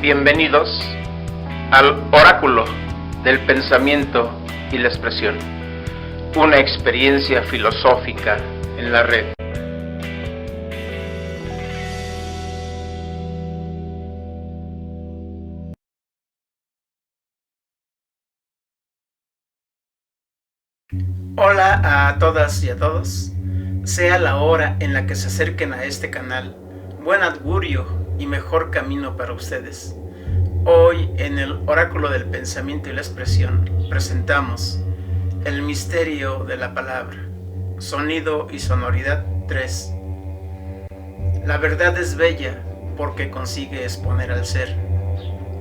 Bienvenidos al Oráculo del Pensamiento y la Expresión, una experiencia filosófica en la red. Hola a todas y a todos, sea la hora en la que se acerquen a este canal, buen augurio y mejor camino para ustedes. Hoy en el Oráculo del Pensamiento y la Expresión presentamos el misterio de la palabra, sonido y sonoridad 3. La verdad es bella porque consigue exponer al ser.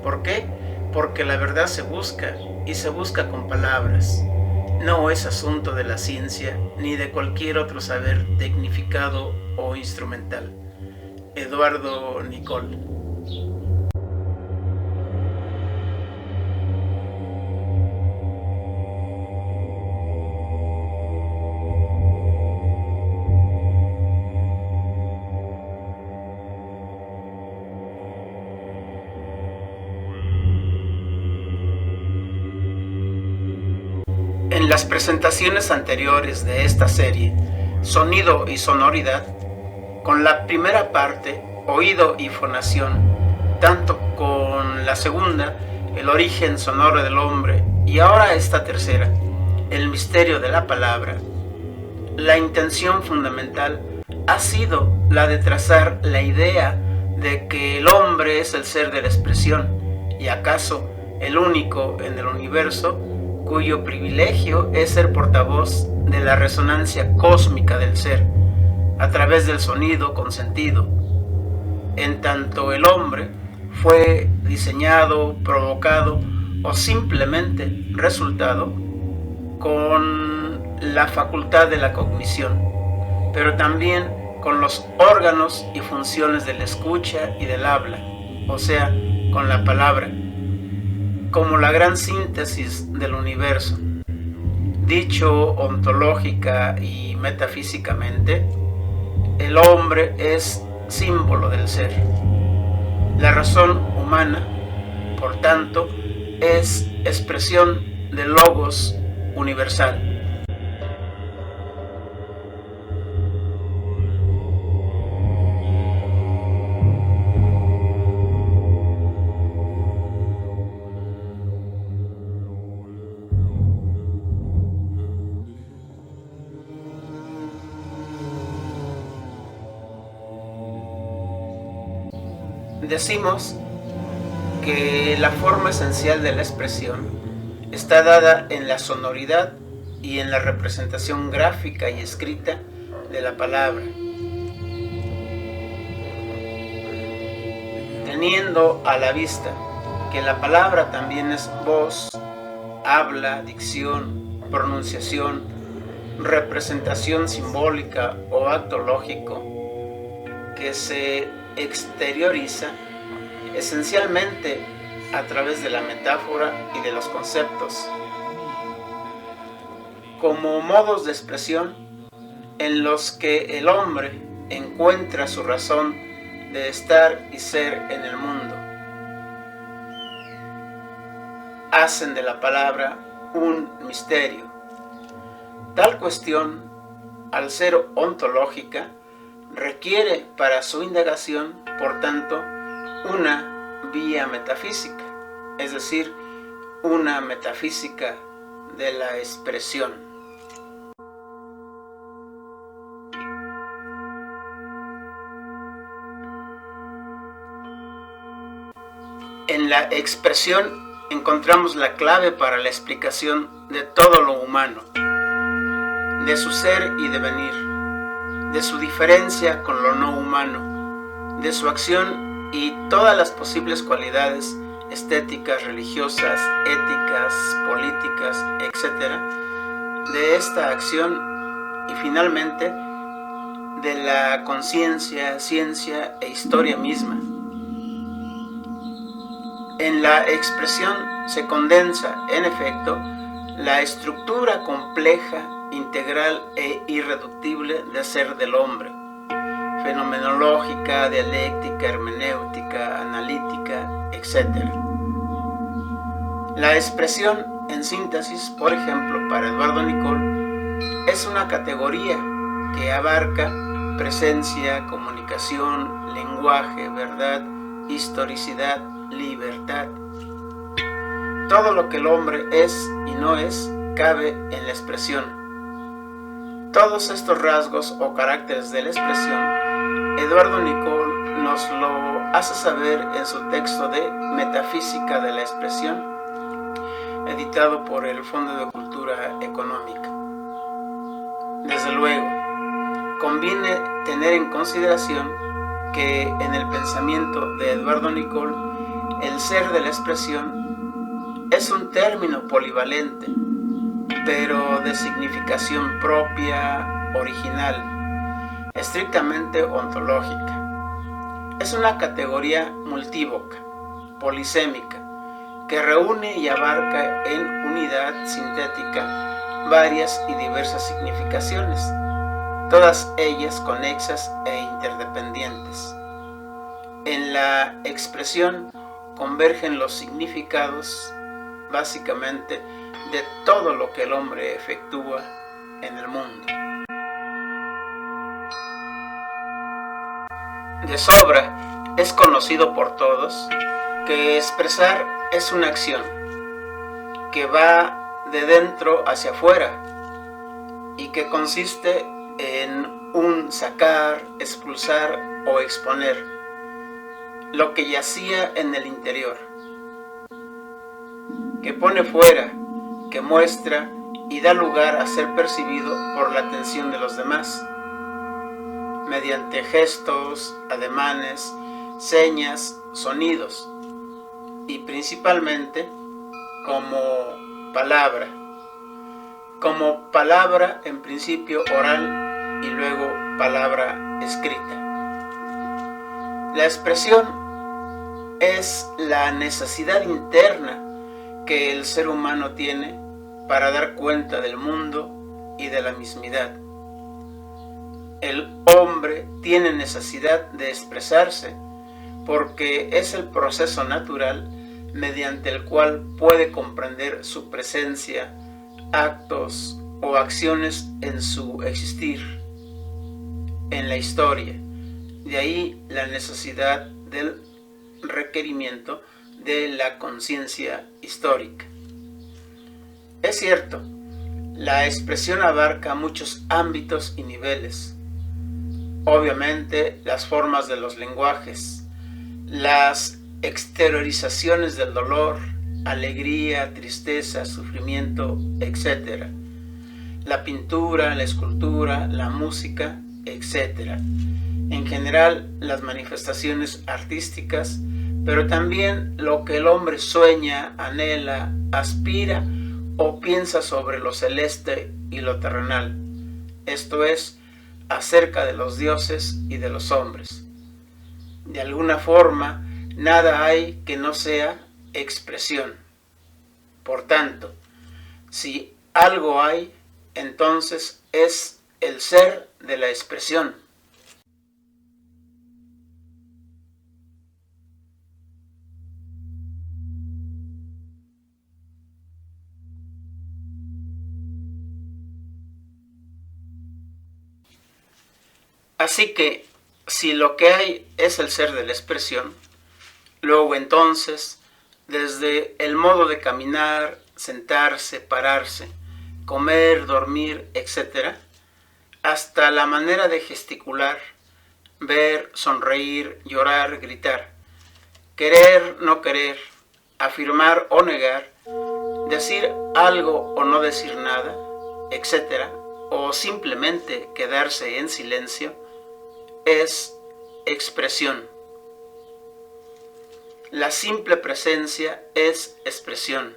¿Por qué? Porque la verdad se busca y se busca con palabras. No es asunto de la ciencia ni de cualquier otro saber tecnificado o instrumental. Eduardo Nicol. En las presentaciones anteriores de esta serie, Sonido y Sonoridad, con la primera parte, Oído y Fonación, tanto con la segunda, El origen sonoro del hombre, y ahora esta tercera, El misterio de la palabra, la intención fundamental ha sido la de trazar la idea de que el hombre es el ser de la expresión, y acaso el único en el universo cuyo privilegio es ser portavoz de la resonancia cósmica del ser, a través del sonido con sentido. En tanto el hombre fue diseñado, provocado o simplemente resultado con la facultad de la cognición, pero también con los órganos y funciones de la escucha y del habla, o sea, con la palabra, como la gran síntesis del universo. Dicho ontológica y metafísicamente, el hombre es símbolo del ser. La razón humana, por tanto, es expresión del logos universal. Decimos que la forma esencial de la expresión está dada en la sonoridad y en la representación gráfica y escrita de la palabra. Teniendo a la vista que la palabra también es voz, habla, dicción, pronunciación, representación simbólica o acto lógico que se exterioriza esencialmente a través de la metáfora y de los conceptos, como modos de expresión en los que el hombre encuentra su razón de estar y ser en el mundo. Hacen de la palabra un misterio. Tal cuestión, al ser ontológica, requiere para su indagación, por tanto, una vía metafísica, es decir, una metafísica de la expresión. En la expresión encontramos la clave para la explicación de todo lo humano, de su ser y devenir, de su diferencia con lo no humano, de su acción y todas las posibles cualidades estéticas, religiosas, éticas, políticas, etc., de esta acción y finalmente de la conciencia, ciencia e historia misma. En la expresión se condensa, en efecto, la estructura compleja, integral e irreductible de ser del hombre, fenomenológica, dialéctica, hermenéutica, analítica, etc. etc. La expresión, en síntesis, por ejemplo, para Eduardo Nicol, es una categoría que abarca presencia, comunicación, lenguaje, verdad, historicidad, libertad. Todo lo que el hombre es y no es cabe en la expresión. Todos estos rasgos o caracteres de la expresión, Eduardo Nicol nos lo hace saber en su texto de Metafísica de la Expresión, editado por el Fondo de Cultura Económica. Desde luego, conviene tener en consideración que en el pensamiento de Eduardo Nicol, el ser de la expresión es un término polivalente, pero de significación propia, original, estrictamente ontológica. Es una categoría multívoca, polisémica, que reúne y abarca en unidad sintética varias y diversas significaciones, todas ellas conexas e interdependientes. En la expresión convergen los significados, básicamente, de todo lo que el hombre efectúa en el mundo. De sobra es conocido por todos que expresar es una acción que va de dentro hacia afuera y que consiste en un sacar, expulsar o exponer lo que yacía en el interior, que pone fuera, que muestra y da lugar a ser percibido por la atención de los demás, mediante gestos, ademanes, señas, sonidos, y principalmente como palabra en principio oral y luego palabra escrita. La expresión es la necesidad interna que el ser humano tiene para dar cuenta del mundo y de la mismidad. El hombre tiene necesidad de expresarse porque es el proceso natural mediante el cual puede comprender su presencia, actos o acciones en su existir, en la historia. De ahí la necesidad del requerimiento de la conciencia histórica. Es cierto, la expresión abarca muchos ámbitos y niveles. Obviamente, las formas de los lenguajes, las exteriorizaciones del dolor, alegría, tristeza, sufrimiento, etc. La pintura, la escultura, la música, etc. En general, las manifestaciones artísticas, pero también lo que el hombre sueña, anhela, aspira o piensa sobre lo celeste y lo terrenal, esto es, acerca de los dioses y de los hombres. De alguna forma, nada hay que no sea expresión. Por tanto, si algo hay, entonces es el ser de la expresión. Así que, si lo que hay es el ser de la expresión, luego entonces, desde el modo de caminar, sentarse, pararse, comer, dormir, etc., hasta la manera de gesticular, ver, sonreír, llorar, gritar, querer, no querer, afirmar o negar, decir algo o no decir nada, etc., o simplemente quedarse en silencio, es expresión. La simple presencia es expresión.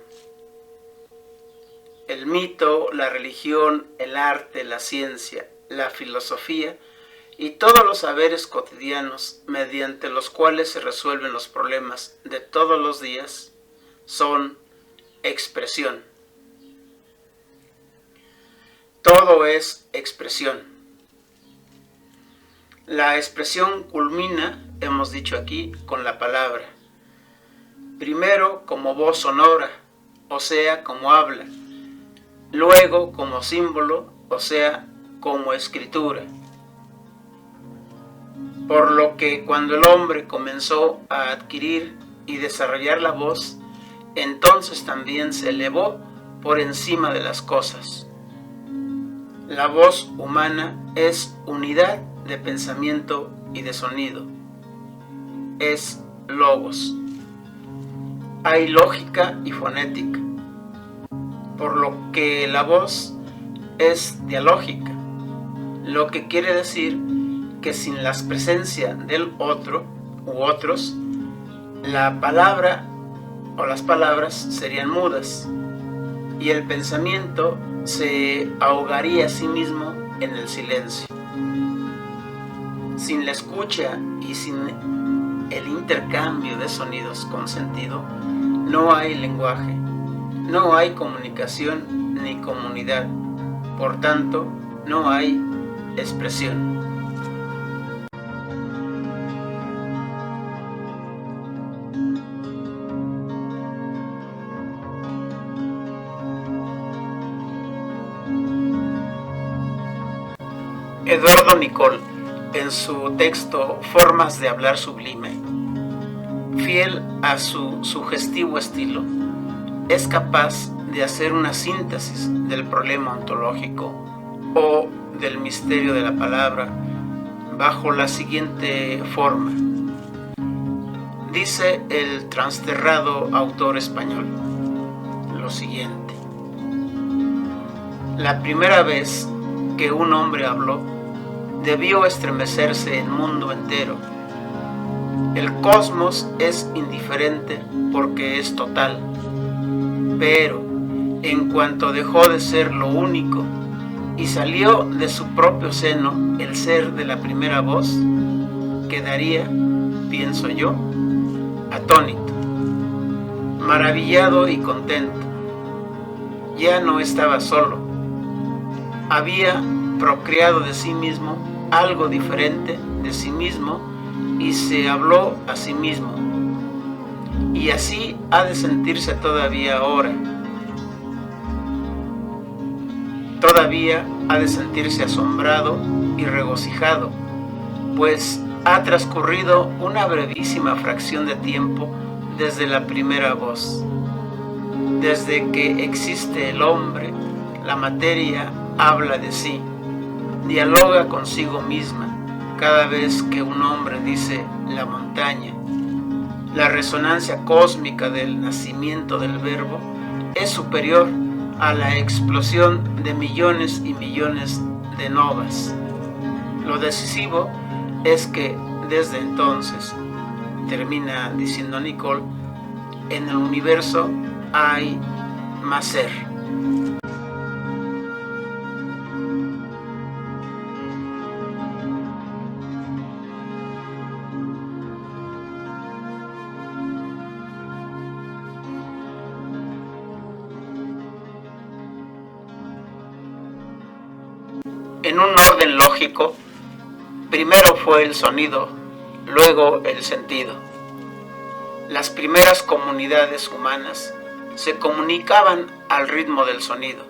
El mito, la religión, el arte, la ciencia, la filosofía y todos los saberes cotidianos mediante los cuales se resuelven los problemas de todos los días son expresión. Todo es expresión. La expresión culmina, hemos dicho aquí, con la palabra. primero como voz sonora, o sea, como habla, luego como símbolo, o sea, como escritura. Por lo que cuando el hombre comenzó a adquirir y desarrollar la voz, entonces también se elevó por encima de las cosas. La voz humana es unidad de pensamiento y de sonido. Es logos. Hay lógica y fonética, por lo que la voz es dialógica, lo que quiere decir que sin la presencia del otro u otros, la palabra o las palabras serían mudas y el pensamiento se ahogaría a sí mismo en el silencio. Sin la escucha y sin el intercambio de sonidos con sentido, no hay lenguaje, no hay comunicación ni comunidad, por tanto, no hay expresión. Eduardo Nicol, en su texto Formas de hablar sublime, fiel a su sugestivo estilo, es capaz de hacer una síntesis del problema ontológico o del misterio de la palabra bajo la siguiente forma. Dice el transterrado autor español lo siguiente: la primera vez que un hombre habló, debió estremecerse el mundo entero. El cosmos es indiferente porque es total, pero en cuanto dejó de ser lo único y salió de su propio seno el ser de la primera voz, quedaría, pienso yo, atónito, maravillado y contento. Ya no estaba solo, había procreado de sí mismo algo diferente de sí mismo y se habló a sí mismo. Y así ha de sentirse todavía ahora. Todavía ha de sentirse asombrado y regocijado, pues ha transcurrido una brevísima fracción de tiempo desde la primera voz. Desde que existe el hombre, la materia habla de sí, dialoga consigo misma cada vez que un hombre dice la montaña. La resonancia cósmica del nacimiento del verbo es superior a la explosión de millones y millones de novas. Lo decisivo es que desde entonces, termina diciendo Nicol, en el universo hay más ser. En un orden lógico, primero fue el sonido, luego el sentido. Las primeras comunidades humanas se comunicaban al ritmo del sonido,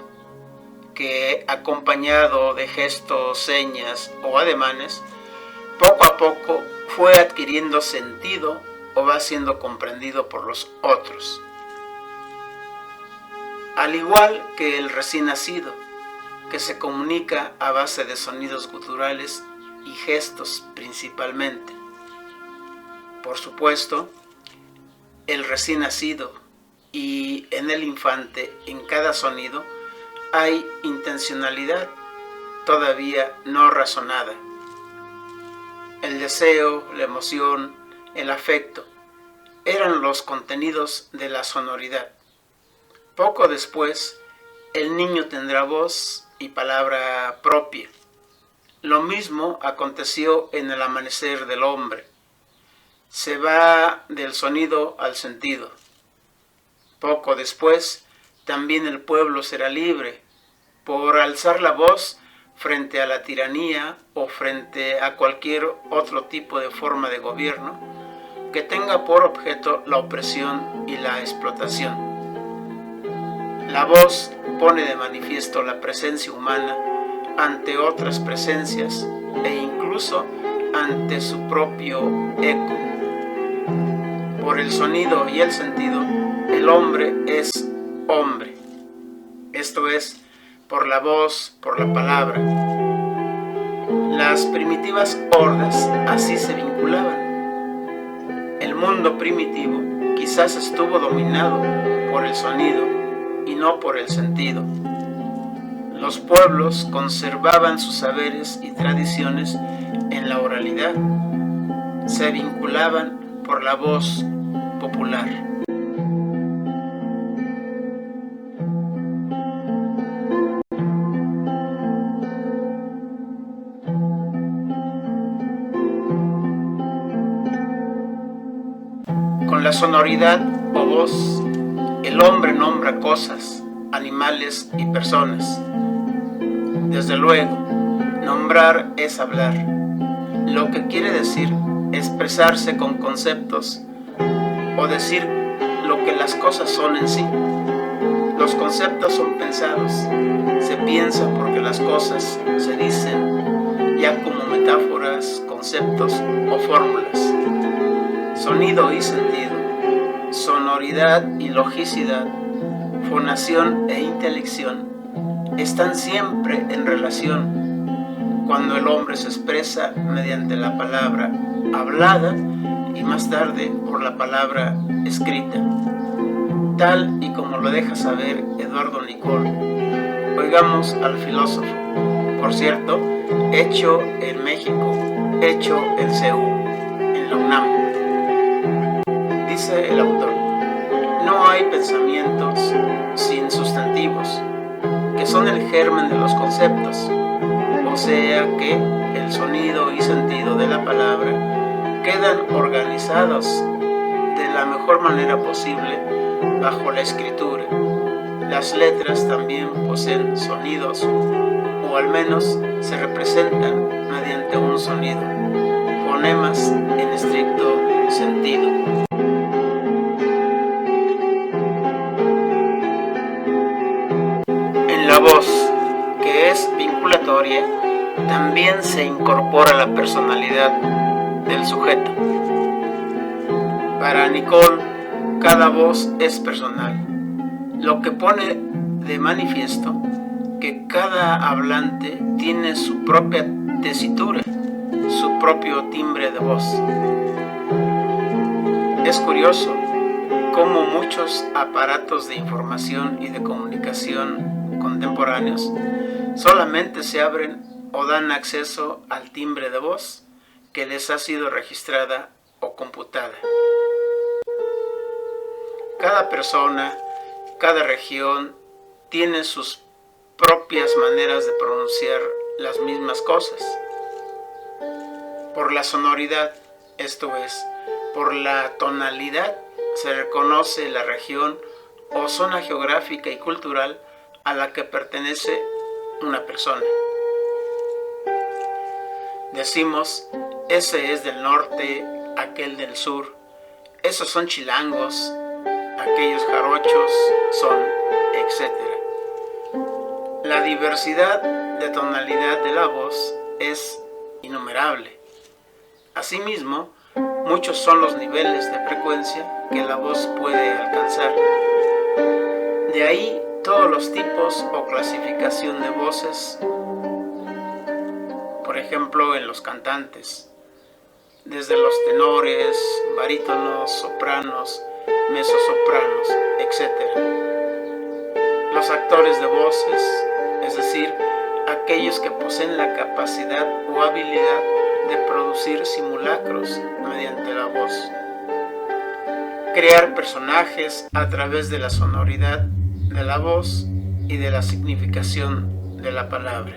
que acompañado de gestos, señas o ademanes, poco a poco fue adquiriendo sentido o va siendo comprendido por los otros. Al igual que el recién nacido, que se comunica a base de sonidos guturales y gestos principalmente. Por supuesto, el recién nacido y en el infante, en cada sonido, hay intencionalidad todavía no razonada. El deseo, la emoción, el afecto eran los contenidos de la sonoridad. Poco después, el niño tendrá voz y palabra propia. Lo mismo aconteció en el amanecer del hombre. Se va del sonido al sentido. Poco después, también el pueblo será libre por alzar la voz frente a la tiranía o frente a cualquier otro tipo de forma de gobierno que tenga por objeto la opresión y la explotación. La voz pone de manifiesto la presencia humana ante otras presencias e incluso ante su propio eco. Por el sonido y el sentido, el hombre es hombre. Esto es, por la voz, por la palabra. Las primitivas hordas así se vinculaban. El mundo primitivo quizás estuvo dominado por el sonido y no por el sentido. Los pueblos conservaban sus saberes y tradiciones en la oralidad. Se vinculaban por la voz popular. Con la sonoridad o voz, el hombre nombra cosas, animales y personas. Desde luego, nombrar es hablar, lo que quiere decir expresarse con conceptos o decir lo que las cosas son en sí. Los conceptos son pensados, se piensa porque las cosas se dicen ya como metáforas, conceptos o fórmulas. Sonido y sentido, sonoridad y logicidad, fonación e intelección están siempre en relación cuando el hombre se expresa mediante la palabra hablada y más tarde por la palabra escrita, tal y como lo deja saber Eduardo Nicol. Oigamos al filósofo, por cierto, hecho en México, hecho en CEU, en la UNAM. Dice el autor: no hay pensamientos sin sustantivos, que son el germen de los conceptos, o sea que el sonido y sentido de la palabra quedan organizados de la mejor manera posible bajo la escritura. Las letras también poseen sonidos, o al menos se representan mediante un sonido, fonemas en estricto sentido. La voz, que es vinculatoria, también se incorpora a la personalidad del sujeto. Para Nicol, cada voz es personal, lo que pone de manifiesto que cada hablante tiene su propia tesitura, su propio timbre de voz. Es curioso cómo muchos aparatos de información y de comunicación contemporáneos solamente se abren o dan acceso al timbre de voz que les ha sido registrada o computada. Cada persona, cada región tiene sus propias maneras de pronunciar las mismas cosas. Por la sonoridad, esto es, por la tonalidad, se reconoce la región o zona geográfica y cultural a la que pertenece una persona. Decimos, ese es del norte, aquel del sur, esos son chilangos, aquellos jarochos son, etc. La diversidad de tonalidad de la voz es innumerable. Asimismo, muchos son los niveles de frecuencia que la voz puede alcanzar. De ahí todos los tipos o clasificación de voces, por ejemplo en los cantantes, desde los tenores, barítonos, sopranos, mezzosopranos, etc. Los actores de voces, es decir, aquellos que poseen la capacidad o habilidad de producir simulacros mediante la voz. Crear personajes a través de la sonoridad de la voz y de la significación de la palabra.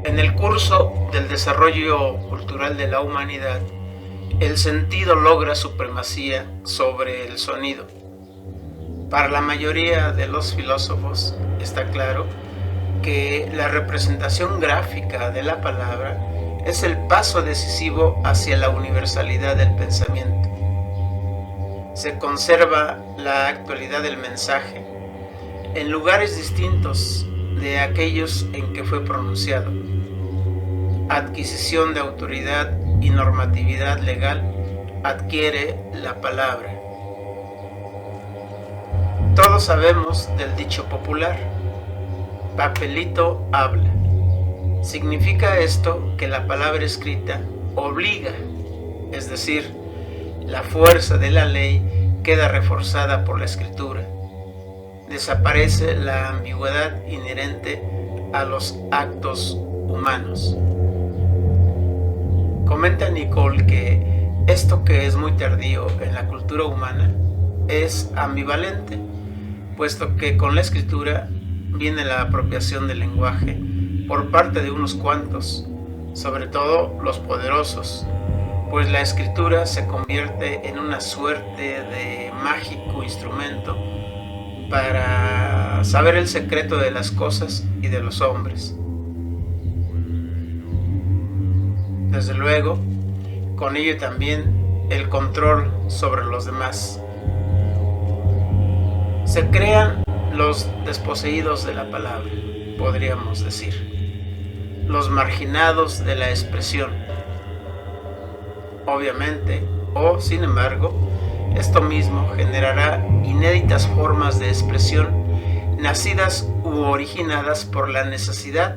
En el curso del desarrollo cultural de la humanidad, el sentido logra supremacía sobre el sonido. Para la mayoría de los filósofos está claro que la representación gráfica de la palabra es el paso decisivo hacia la universalidad del pensamiento. Se conserva la actualidad del mensaje en lugares distintos de aquellos en que fue pronunciado. Adquisición de autoridad y normatividad legal adquiere la palabra. Todos sabemos del dicho popular, papelito habla. Significa esto que la palabra escrita obliga, es decir, la fuerza de la ley queda reforzada por la escritura. Desaparece la ambigüedad inherente a los actos humanos. Comenta Nicole que esto, que es muy tardío en la cultura humana, es ambivalente, puesto que con la escritura viene la apropiación del lenguaje por parte de unos cuantos, sobre todo los poderosos, pues la escritura se convierte en una suerte de mágico instrumento para saber el secreto de las cosas y de los hombres. Desde luego, con ello también el control sobre los demás. Se crean los desposeídos de la palabra, podríamos decir, los marginados de la expresión. Obviamente, o sin embargo, esto mismo generará inéditas formas de expresión nacidas u originadas por la necesidad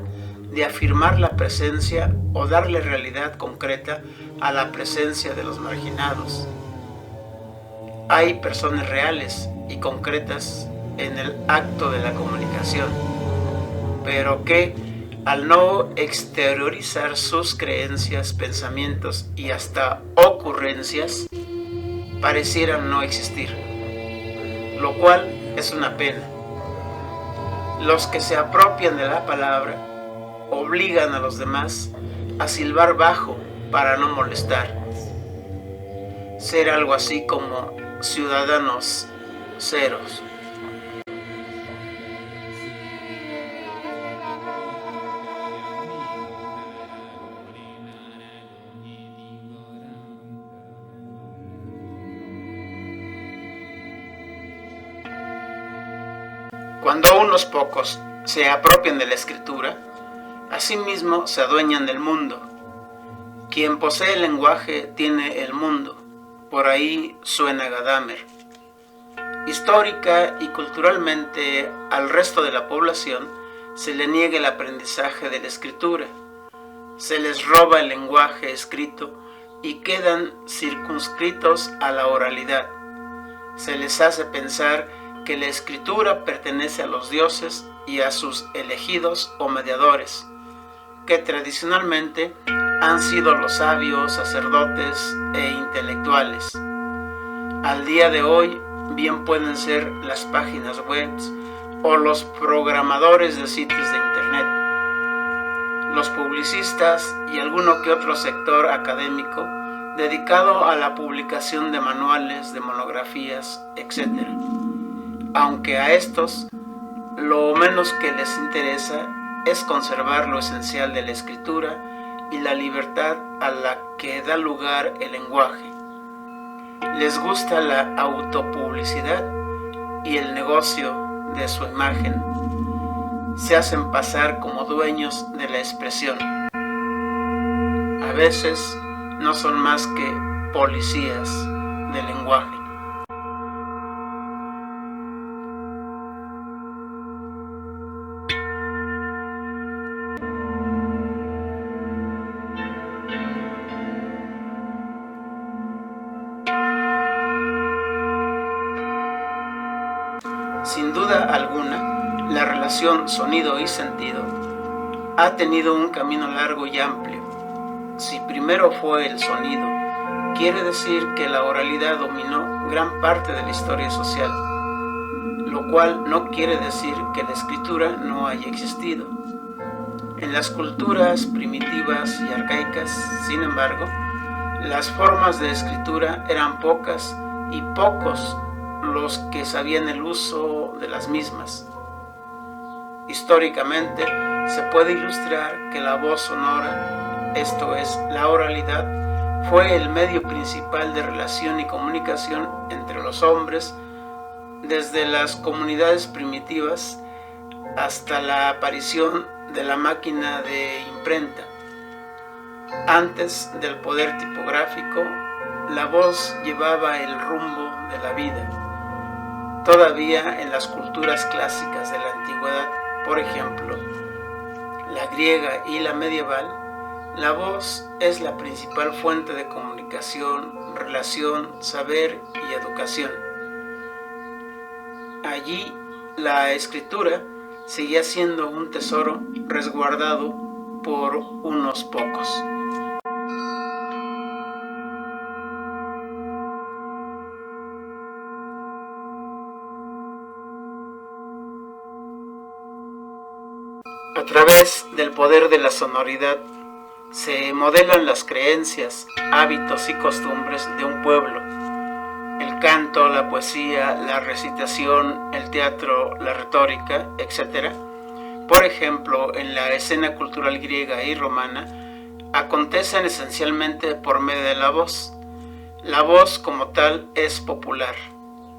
de afirmar la presencia o darle realidad concreta a la presencia de los marginados. Hay personas reales y concretas en el acto de la comunicación, pero que al no exteriorizar sus creencias, pensamientos y hasta ocurrencias, parecieran no existir, lo cual es una pena. Los que se apropian de la palabra obligan a los demás a silbar bajo para no molestar, ser algo así como ciudadanos ceros. Cuando unos pocos se apropian de la escritura, asimismo se adueñan del mundo. Quien posee el lenguaje tiene el mundo. Por ahí suena Gadamer. Histórica y culturalmente al resto de la población se le niega el aprendizaje de la escritura. Se les roba el lenguaje escrito y quedan circunscritos a la oralidad. Se les hace pensar que la escritura pertenece a los dioses y a sus elegidos o mediadores, que tradicionalmente han sido los sabios, sacerdotes e intelectuales. Al día de hoy, bien pueden ser las páginas web o los programadores de sitios de internet, los publicistas y alguno que otro sector académico dedicado a la publicación de manuales, de monografías, etc. Aunque a estos lo menos que les interesa es conservar lo esencial de la escritura y la libertad a la que da lugar el lenguaje. Les gusta la autopublicidad y el negocio de su imagen. Se hacen pasar como dueños de la expresión. A veces no son más que policías del lenguaje. Sin duda alguna, la relación sonido y sentido ha tenido un camino largo y amplio. Si primero fue el sonido, quiere decir que la oralidad dominó gran parte de la historia social, lo cual no quiere decir que la escritura no haya existido. En las culturas primitivas y arcaicas, sin embargo, las formas de escritura eran pocas y pocos los que sabían el uso de las mismas. Históricamente, se puede ilustrar que la voz sonora, esto es, la oralidad, fue el medio principal de relación y comunicación entre los hombres desde las comunidades primitivas hasta la aparición de la máquina de imprenta. Antes del poder tipográfico, la voz llevaba el rumbo de la vida. Todavía en las culturas clásicas de la antigüedad, por ejemplo, la griega y la medieval, la voz es la principal fuente de comunicación, relación, saber y educación. Allí, la escritura seguía siendo un tesoro resguardado por unos pocos. A través del poder de la sonoridad se modelan las creencias, hábitos y costumbres de un pueblo. El canto, la poesía, la recitación, el teatro, la retórica, etc. Por ejemplo, en la escena cultural griega y romana, acontecen esencialmente por medio de la voz. La voz como tal es popular.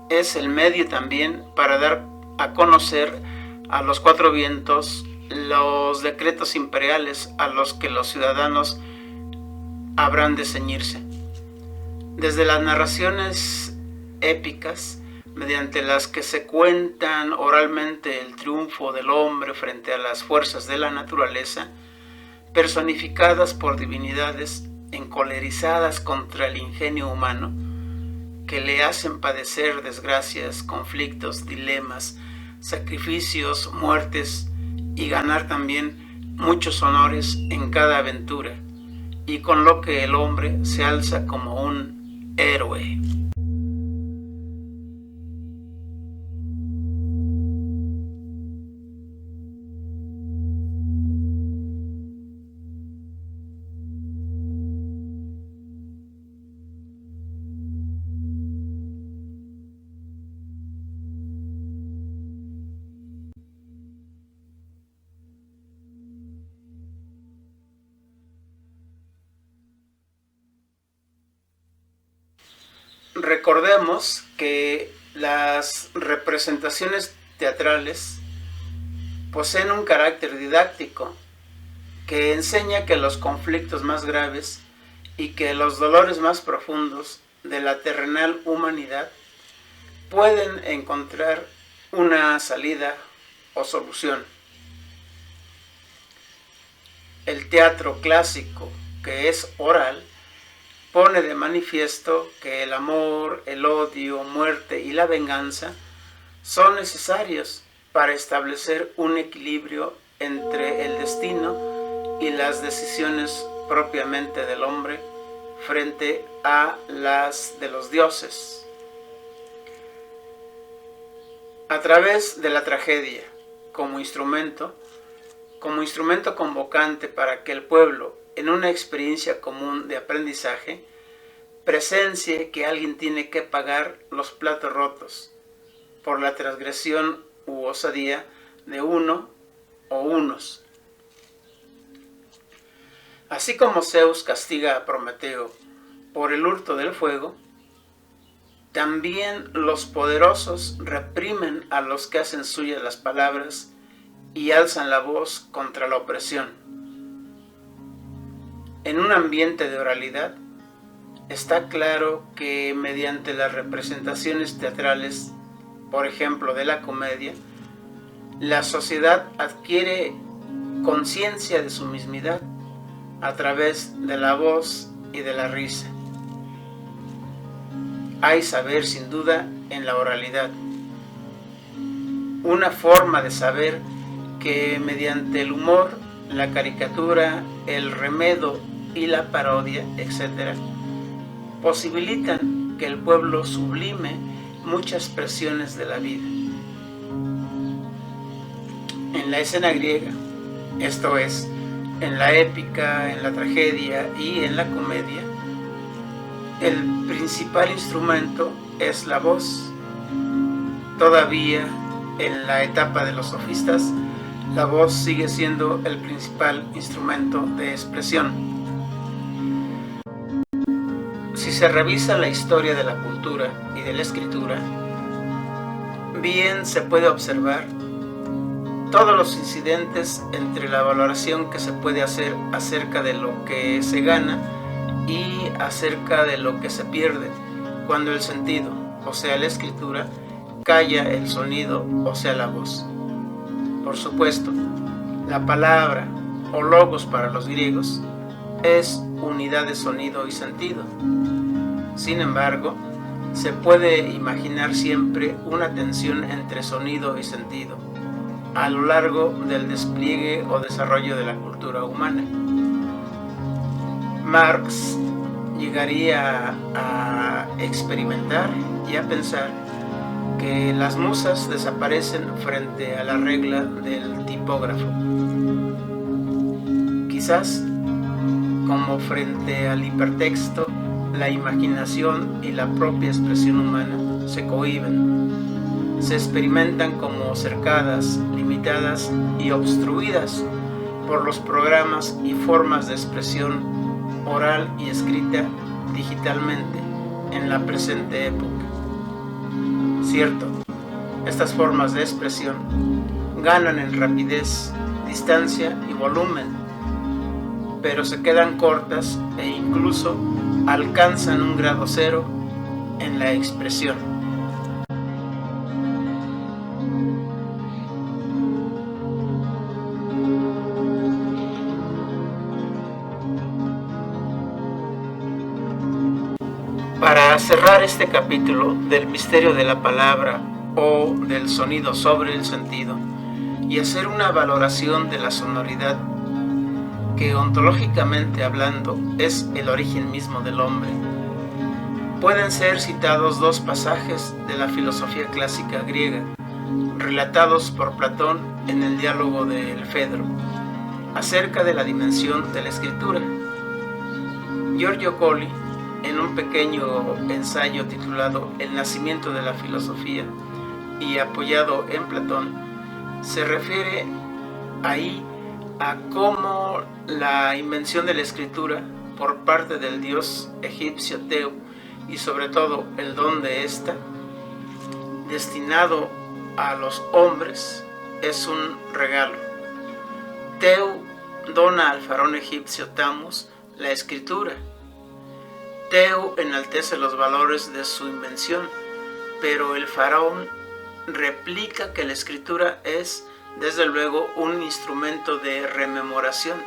Es el medio también para dar a conocer a los cuatro vientos los decretos imperiales a los que los ciudadanos habrán de ceñirse. Desde las narraciones épicas, mediante las que se cuentan oralmente el triunfo del hombre frente a las fuerzas de la naturaleza, personificadas por divinidades encolerizadas contra el ingenio humano, que le hacen padecer desgracias, conflictos, dilemas, sacrificios, muertes, y ganar también muchos honores en cada aventura, y con lo que el hombre se alza como un héroe. Recordemos que las representaciones teatrales poseen un carácter didáctico que enseña que los conflictos más graves y que los dolores más profundos de la terrenal humanidad pueden encontrar una salida o solución. El teatro clásico, que es oral, pone de manifiesto que el amor, el odio, muerte y la venganza son necesarios para establecer un equilibrio entre el destino y las decisiones propiamente del hombre frente a las de los dioses. A través de la tragedia, como instrumento convocante para que el pueblo, en una experiencia común de aprendizaje, presencie que alguien tiene que pagar los platos rotos por la transgresión u osadía de uno o unos. Así como Zeus castiga a Prometeo por el hurto del fuego, también los poderosos reprimen a los que hacen suyas las palabras y alzan la voz contra la opresión. En un ambiente de oralidad, está claro que mediante las representaciones teatrales, por ejemplo de la comedia, la sociedad adquiere conciencia de su mismidad a través de la voz y de la risa. Hay saber sin duda en la oralidad, una forma de saber que mediante el humor, la caricatura, el remedo y la parodia, etc., posibilitan que el pueblo sublime muchas presiones de la vida. En la escena griega, esto es, en la épica, en la tragedia y en la comedia, el principal instrumento es la voz. Todavía en la etapa de los sofistas, la voz sigue siendo el principal instrumento de expresión. Si se revisa la historia de la cultura y de la escritura, bien se puede observar todos los incidentes entre la valoración que se puede hacer acerca de lo que se gana y acerca de lo que se pierde cuando el sentido, o sea la escritura, calla el sonido, o sea la voz. Por supuesto, la palabra o logos para los griegos es unidad de sonido y sentido. Sin embargo, se puede imaginar siempre una tensión entre sonido y sentido a lo largo del despliegue o desarrollo de la cultura humana. Marx llegaría a experimentar y a pensar que las musas desaparecen frente a la regla del tipógrafo. Quizás, como frente al hipertexto, la imaginación y la propia expresión humana se cohíben, se experimentan como cercadas, limitadas y obstruidas por los programas y formas de expresión oral y escrita digitalmente en la presente época. Cierto, estas formas de expresión ganan en rapidez, distancia y volumen, pero se quedan cortas e incluso alcanzan un grado cero en la expresión. Para cerrar este capítulo del misterio de la palabra o del sonido sobre el sentido y hacer una valoración de la sonoridad, que ontológicamente hablando es el origen mismo del hombre, pueden ser citados dos pasajes de la filosofía clásica griega, relatados por Platón en el diálogo del Fedro, acerca de la dimensión de la escritura. Giorgio Colli, en un pequeño ensayo titulado El nacimiento de la filosofía y apoyado en Platón, se refiere ahí a cómo la invención de la escritura por parte del dios egipcio Teu y sobre todo el don de esta, destinado a los hombres, es un regalo. Teu dona al faraón egipcio Tammuz la escritura. Teu enaltece los valores de su invención, pero el faraón replica que la escritura es, desde luego, un instrumento de rememoración,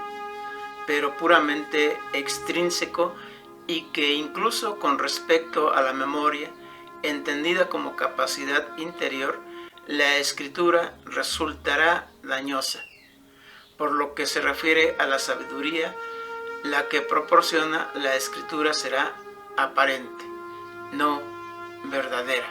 pero puramente extrínseco y que incluso con respecto a la memoria, entendida como capacidad interior, la escritura resultará dañosa. Por lo que se refiere a la sabiduría, la que proporciona la escritura será aparente, no verdadera.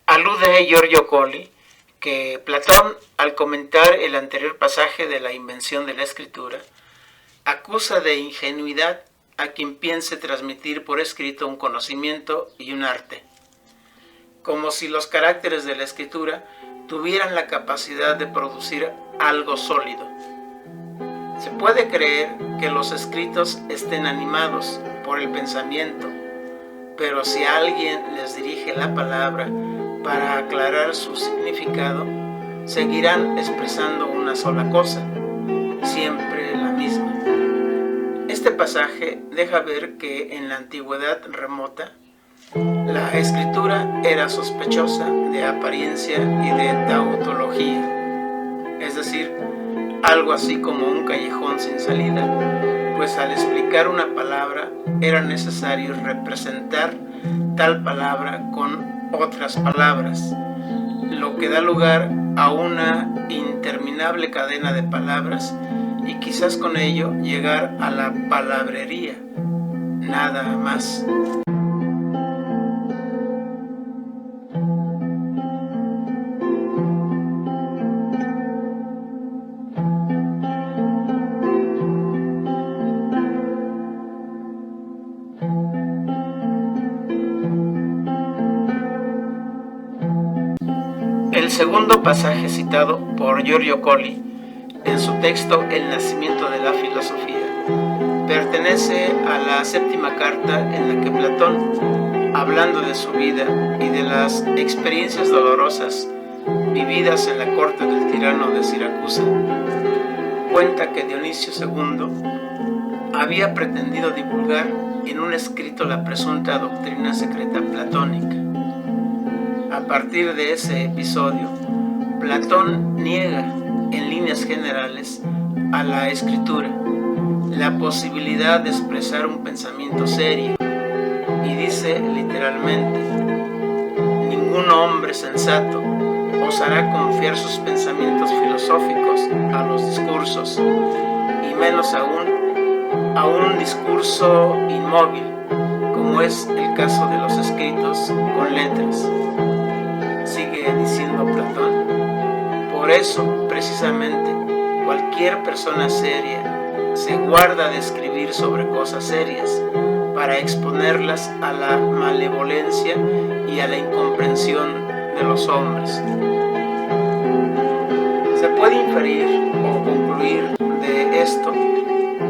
Alude Giorgio Colli que Platón, al comentar el anterior pasaje de la invención de la escritura, acusa de ingenuidad a quien piense transmitir por escrito un conocimiento y un arte, como si los caracteres de la escritura tuvieran la capacidad de producir algo sólido. Se puede creer que los escritos estén animados por el pensamiento, pero si alguien les dirige la palabra para aclarar su significado, seguirán expresando una sola cosa, siempre la misma. Este pasaje deja ver que en la antigüedad remota, la escritura era sospechosa de apariencia y de tautología, es decir, algo así como un callejón sin salida, pues al explicar una palabra era necesario representar tal palabra con otras palabras, lo que da lugar a una interminable cadena de palabras y quizás con ello llegar a la palabrería, nada más. El segundo pasaje citado por Giorgio Colli en su texto El nacimiento de la filosofía pertenece a la séptima carta en la que Platón, hablando de su vida y de las experiencias dolorosas vividas en la corte del tirano de Siracusa, cuenta que Dionisio II había pretendido divulgar en un escrito la presunta doctrina secreta platónica. A partir de ese episodio, Platón niega, en líneas generales, a la escritura la posibilidad de expresar un pensamiento serio y dice literalmente: ningún hombre sensato osará confiar sus pensamientos filosóficos a los discursos, y menos aún a un discurso inmóvil, como es el caso de los escritos con letras. Sigue diciendo Platón: por eso, precisamente, cualquier persona seria se guarda de escribir sobre cosas serias para exponerlas a la malevolencia y a la incomprensión de los hombres. Se puede inferir o concluir de esto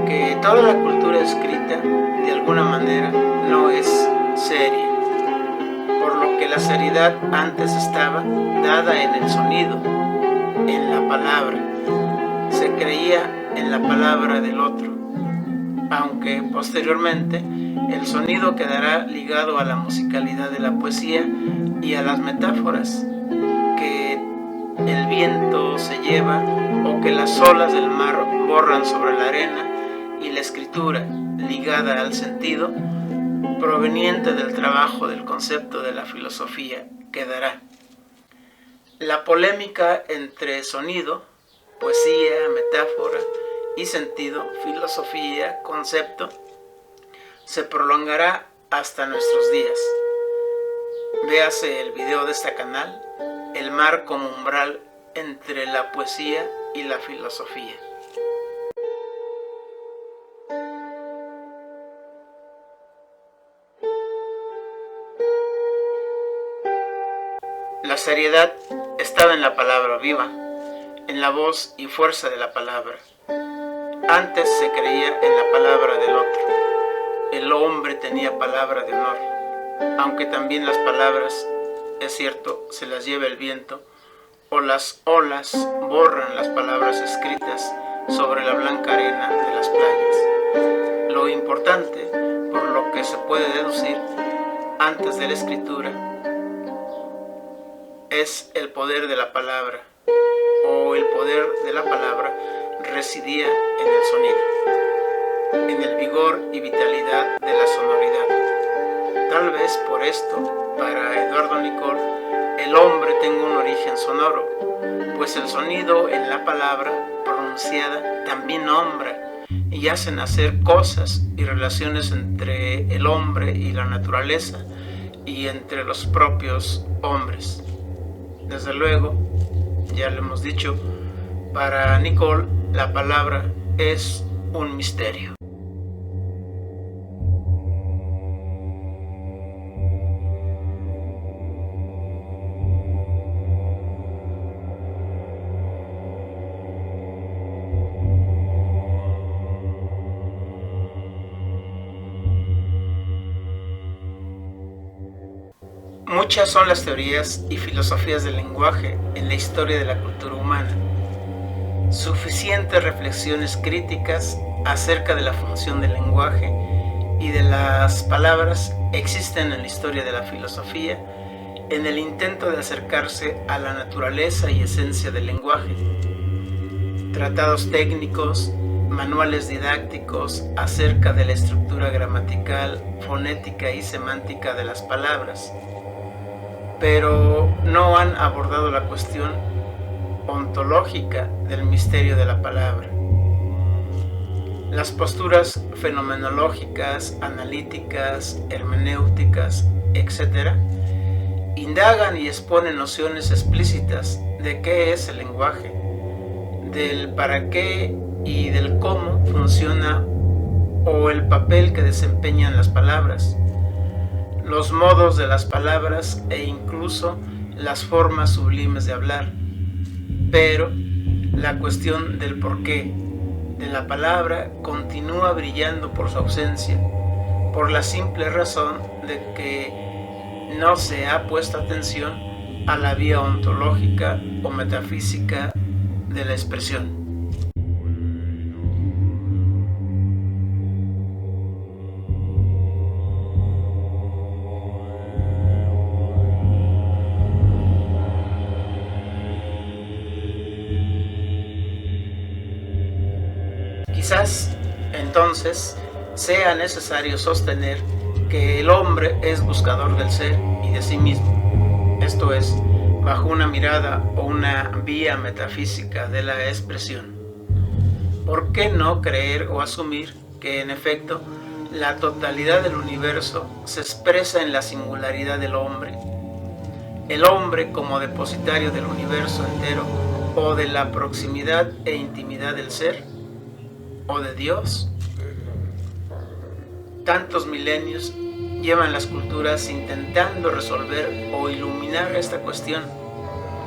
que toda la cultura escrita, de alguna manera, no es seria, por lo que la seriedad antes estaba dada en el sonido, en la palabra. Se creía en la palabra del otro, aunque posteriormente el sonido quedará ligado a la musicalidad de la poesía y a las metáforas que el viento se lleva o que las olas del mar borran sobre la arena, y la escritura ligada al sentido proveniente del trabajo del concepto de la filosofía quedará. La polémica entre sonido, poesía, metáfora y sentido, filosofía, concepto, se prolongará hasta nuestros días. Véase el video de este canal, El mar como umbral entre la poesía y la filosofía. La seriedad estaba en la palabra viva, en la voz y fuerza de la palabra. Antes se creía en la palabra del otro. El hombre tenía palabra de honor, aunque también las palabras, es cierto, se las lleva el viento, o las olas borran las palabras escritas sobre la blanca arena de las playas. Lo importante, por lo que se puede deducir antes de la escritura, es el poder de la palabra, o el poder de la palabra residía en el sonido, en el vigor y vitalidad de la sonoridad. Tal vez por esto, para Eduardo Nicol, el hombre tenga un origen sonoro, pues el sonido en la palabra pronunciada también nombra y hace nacer cosas y relaciones entre el hombre y la naturaleza y entre los propios hombres. Desde luego, ya lo hemos dicho, para Nicol la palabra es un misterio. Muchas son las teorías y filosofías del lenguaje en la historia de la cultura humana. Suficientes reflexiones críticas acerca de la función del lenguaje y de las palabras existen en la historia de la filosofía, en el intento de acercarse a la naturaleza y esencia del lenguaje. Tratados técnicos, manuales didácticos acerca de la estructura gramatical, fonética y semántica de las palabras, pero no han abordado la cuestión ontológica del misterio de la palabra. Las posturas fenomenológicas, analíticas, hermenéuticas, etc., indagan y exponen nociones explícitas de qué es el lenguaje, del para qué y del cómo funciona o el papel que desempeñan las palabras, los modos de las palabras e incluso las formas sublimes de hablar. Pero la cuestión del porqué de la palabra continúa brillando por su ausencia, por la simple razón de que no se ha puesto atención a la vía ontológica o metafísica de la expresión. Quizás entonces sea necesario sostener que el hombre es buscador del ser y de sí mismo, esto es, bajo una mirada o una vía metafísica de la expresión. ¿Por qué no creer o asumir que en efecto la totalidad del universo se expresa en la singularidad del hombre? El hombre como depositario del universo entero o de la proximidad e intimidad del ser o de Dios. Tantos milenios llevan las culturas intentando resolver o iluminar esta cuestión,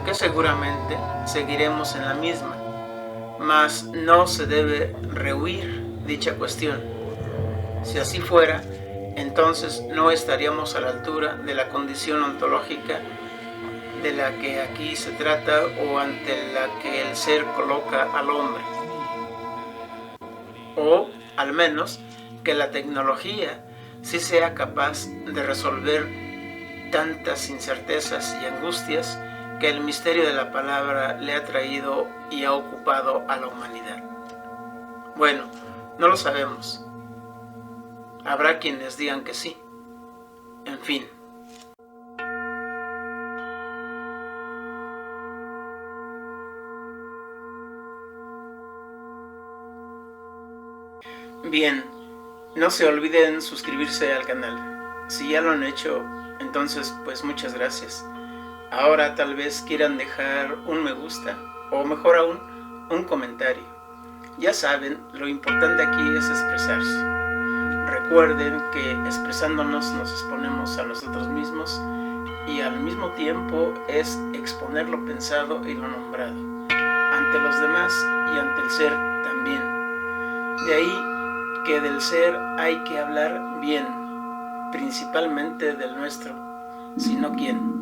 que seguramente seguiremos en la misma, mas no se debe rehuir dicha cuestión. Si así fuera, entonces no estaríamos a la altura de la condición ontológica de la que aquí se trata o ante la que el ser coloca al hombre. O, al menos, que la tecnología sí sea capaz de resolver tantas incertezas y angustias que el misterio de la palabra le ha traído y ha ocupado a la humanidad. Bueno, no lo sabemos. Habrá quienes digan que sí. En fin. Bien, no se olviden suscribirse al canal. Si ya lo han hecho, entonces pues muchas gracias. Ahora tal vez quieran dejar un me gusta o mejor aún, un comentario. Ya saben, lo importante aquí es expresarse. Recuerden que expresándonos nos exponemos a nosotros mismos y al mismo tiempo es exponer lo pensado y lo nombrado, ante los demás y ante el ser también. De ahí que del ser hay que hablar bien, principalmente del nuestro, sino quién.